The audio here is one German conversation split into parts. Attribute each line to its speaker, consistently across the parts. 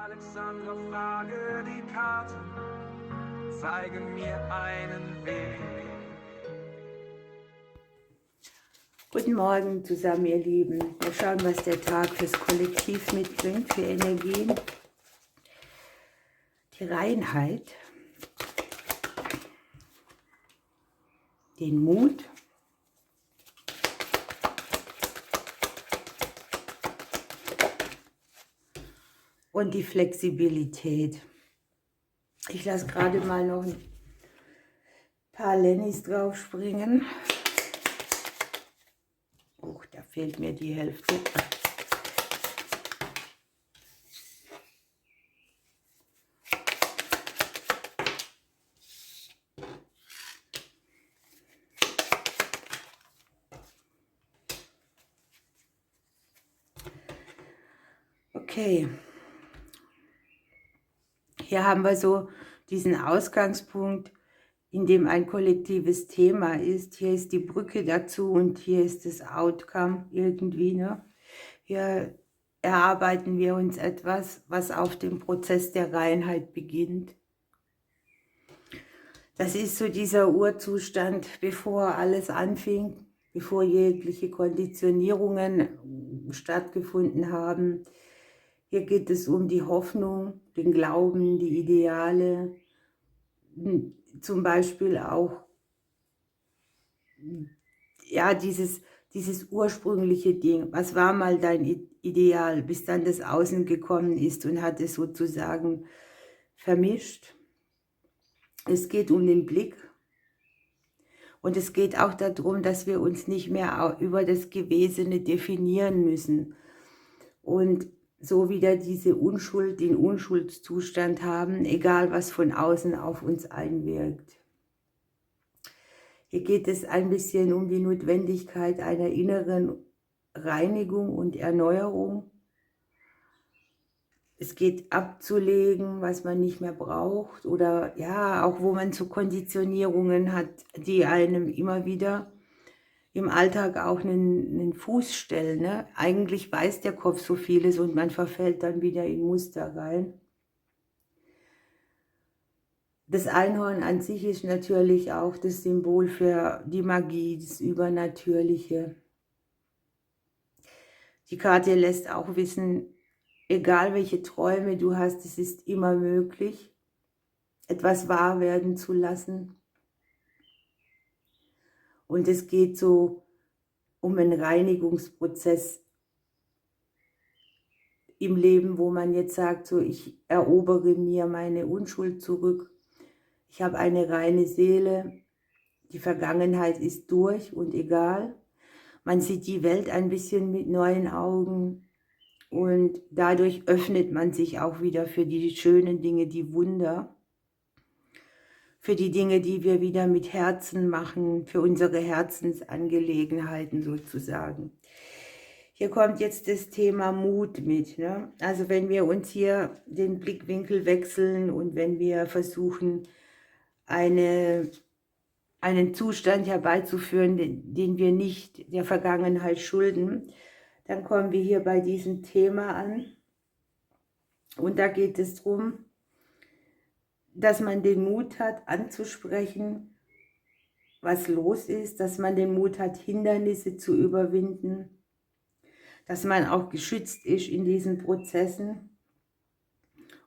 Speaker 1: Alexandra, frage die Karte, zeige mir einen Weg.
Speaker 2: Guten Morgen zusammen, ihr Lieben. Wir schauen, was der Tag fürs Kollektiv mitbringt, für Energien. Die Reinheit, den Mut, und die Flexibilität. Ich lasse gerade mal noch ein paar Lennys drauf springen. Oh, da fehlt mir die Hälfte. Okay. Hier haben wir so diesen Ausgangspunkt, in dem ein kollektives Thema ist. Hier ist die Brücke dazu und hier ist das Outcome irgendwie. Ne? Hier erarbeiten wir uns etwas, was auf dem Prozess der Reinheit beginnt. Das ist so dieser Urzustand, bevor alles anfing, bevor jegliche Konditionierungen stattgefunden haben. Hier geht es um die Hoffnung, den Glauben, die Ideale, zum Beispiel auch ja, dieses ursprüngliche Ding. Was war mal dein Ideal, bis dann das Außen gekommen ist und hat es sozusagen vermischt. Es geht um den Blick und es geht auch darum, dass wir uns nicht mehr über das Gewesene definieren müssen und so wieder diese Unschuld, den Unschuldszustand haben, egal was von außen auf uns einwirkt. Hier geht es ein bisschen um die Notwendigkeit einer inneren Reinigung und Erneuerung. Es geht abzulegen, was man nicht mehr braucht oder ja, auch wo man so Konditionierungen hat, die einem immer wieder im Alltag auch einen Fuß stellen. Ne? Eigentlich weiß der Kopf so vieles und man verfällt dann wieder in Muster rein. Das Einhorn an sich ist natürlich auch das Symbol für die Magie, das Übernatürliche. Die Karte lässt auch wissen, egal welche Träume du hast, es ist immer möglich, etwas wahr werden zu lassen. Und es geht so um einen Reinigungsprozess im Leben, wo man jetzt sagt, so ich erobere mir meine Unschuld zurück. Ich habe eine reine Seele, die Vergangenheit ist durch und egal. Man sieht die Welt ein bisschen mit neuen Augen und dadurch öffnet man sich auch wieder für die schönen Dinge, die Wunder, für die Dinge, die wir wieder mit Herzen machen, für unsere Herzensangelegenheiten sozusagen. Hier kommt jetzt das Thema Mut mit. Ne? Also wenn wir uns hier den Blickwinkel wechseln und wenn wir versuchen, einen Zustand herbeizuführen, den wir nicht der Vergangenheit schulden, dann kommen wir hier bei diesem Thema an. Und da geht es darum, dass man den Mut hat, anzusprechen, was los ist, dass man den Mut hat, Hindernisse zu überwinden, dass man auch geschützt ist in diesen Prozessen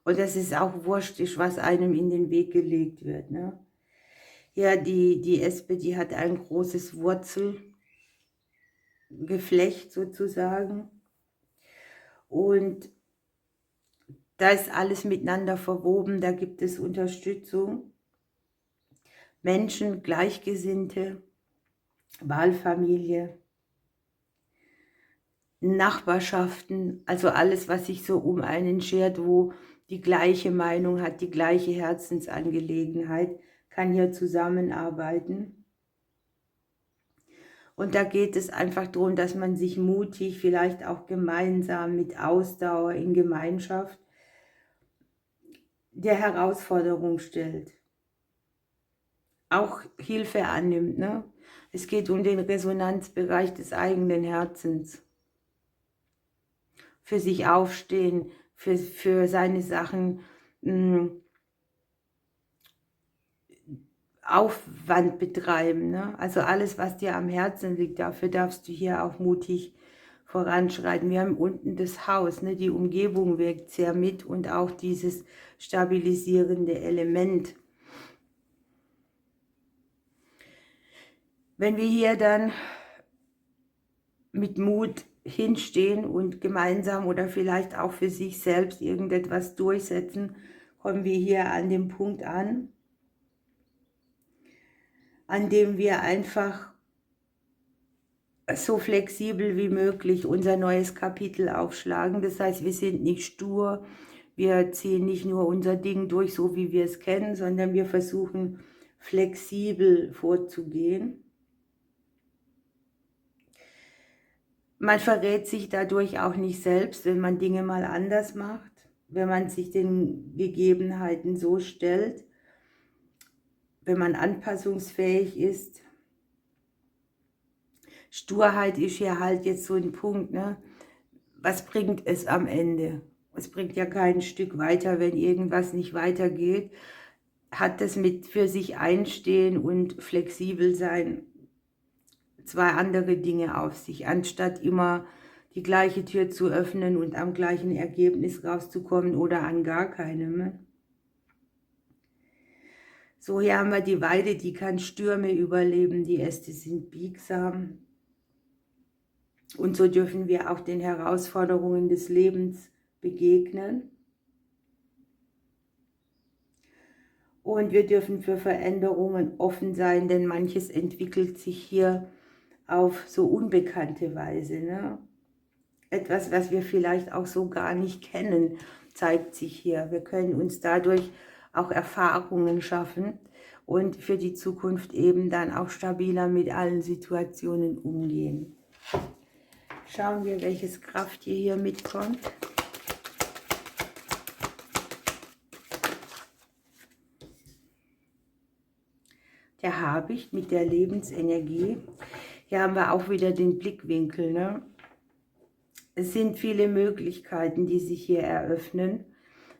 Speaker 2: und dass es auch wurscht ist, was einem in den Weg gelegt wird. Ne? Ja, die Espe, die hat ein großes Wurzelgeflecht sozusagen und da ist alles miteinander verwoben, da gibt es Unterstützung. Menschen, Gleichgesinnte, Wahlfamilie, Nachbarschaften, also alles, was sich so um einen schert, wo die gleiche Meinung hat, die gleiche Herzensangelegenheit, kann hier zusammenarbeiten. Und da geht es einfach darum, dass man sich mutig, vielleicht auch gemeinsam mit Ausdauer in Gemeinschaft der Herausforderung stellt. Auch Hilfe annimmt. Ne? Es geht um den Resonanzbereich des eigenen Herzens. Für sich aufstehen, für seine Sachen Aufwand betreiben. Ne? Also alles, was dir am Herzen liegt, dafür darfst du hier auch mutig voranschreiten. Wir haben unten das Haus, ne? Die Umgebung wirkt sehr mit und auch dieses stabilisierende Element. Wenn wir hier dann mit Mut hinstehen und gemeinsam oder vielleicht auch für sich selbst irgendetwas durchsetzen, kommen wir hier an dem Punkt an dem wir einfach so flexibel wie möglich unser neues Kapitel aufschlagen. Das heißt, wir sind nicht stur, wir ziehen nicht nur unser Ding durch, so wie wir es kennen, sondern wir versuchen flexibel vorzugehen. Man verrät sich dadurch auch nicht selbst, wenn man Dinge mal anders macht, wenn man sich den Gegebenheiten so stellt, wenn man anpassungsfähig ist. Sturheit ist ja halt jetzt so ein Punkt, ne? Was bringt es am Ende? Es bringt ja kein Stück weiter, wenn irgendwas nicht weitergeht. Hat das mit für sich einstehen und flexibel sein zwei andere Dinge auf sich, anstatt immer die gleiche Tür zu öffnen und am gleichen Ergebnis rauszukommen oder an gar keinem. Ne? So, hier haben wir die Weide, die kann Stürme überleben, die Äste sind biegsam. Und so dürfen wir auch den Herausforderungen des Lebens begegnen. Und wir dürfen für Veränderungen offen sein, denn manches entwickelt sich hier auf so unbekannte Weise. Ne? Etwas, was wir vielleicht auch so gar nicht kennen, zeigt sich hier. Wir können uns dadurch auch Erfahrungen schaffen und für die Zukunft eben dann auch stabiler mit allen Situationen umgehen. Schauen wir, welches Krafttier hier mitkommt. Der Habicht mit der Lebensenergie. Hier haben wir auch wieder den Blickwinkel. Ne? Es sind viele Möglichkeiten, die sich hier eröffnen,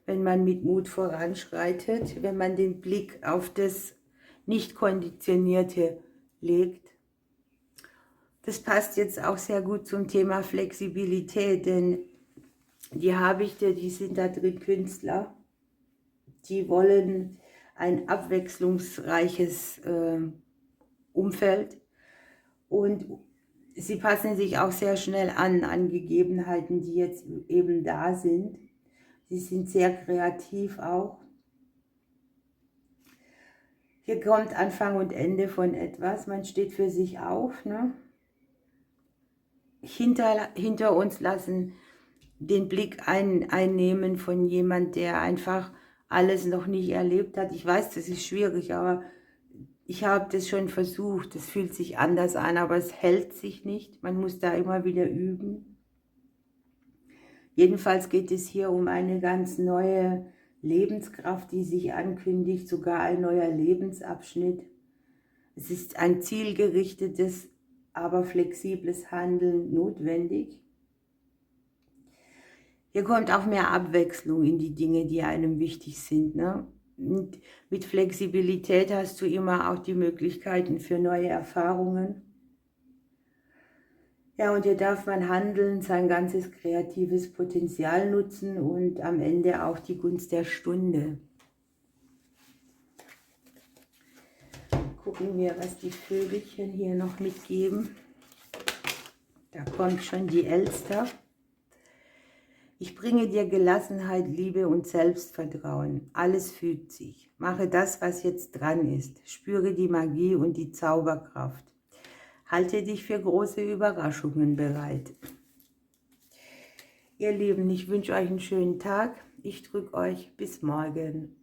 Speaker 2: wenn man mit Mut voranschreitet, wenn man den Blick auf das Nicht-Konditionierte legt. Das passt jetzt auch sehr gut zum Thema Flexibilität, denn die Habichte, die sind da drin Künstler, die wollen ein abwechslungsreiches Umfeld und sie passen sich auch sehr schnell an Gegebenheiten, die jetzt eben da sind. Sie sind sehr kreativ auch. Hier kommt Anfang und Ende von etwas, man steht für sich auf, ne? Hinter uns lassen den Blick einnehmen von jemand, der einfach alles noch nicht erlebt hat. Ich weiß, das ist schwierig, aber ich habe das schon versucht. Es fühlt sich anders an, aber es hält sich nicht. Man muss da immer wieder üben. Jedenfalls geht es hier um eine ganz neue Lebenskraft, die sich ankündigt, sogar ein neuer Lebensabschnitt. Es ist ein zielgerichtetes, aber flexibles Handeln notwendig. Hier kommt auch mehr Abwechslung in die Dinge, die einem wichtig sind. Ne? Und mit Flexibilität hast du immer auch die Möglichkeiten für neue Erfahrungen. Ja, und hier darf man handeln, sein ganzes kreatives Potenzial nutzen und am Ende auch die Gunst der Stunde. Gucken wir, was die Vögelchen hier noch mitgeben. Da kommt schon die Elster. Ich bringe dir Gelassenheit, Liebe und Selbstvertrauen. Alles fügt sich. Mache das, was jetzt dran ist. Spüre die Magie und die Zauberkraft. Halte dich für große Überraschungen bereit. Ihr Lieben, ich wünsche euch einen schönen Tag. Ich drücke euch bis morgen.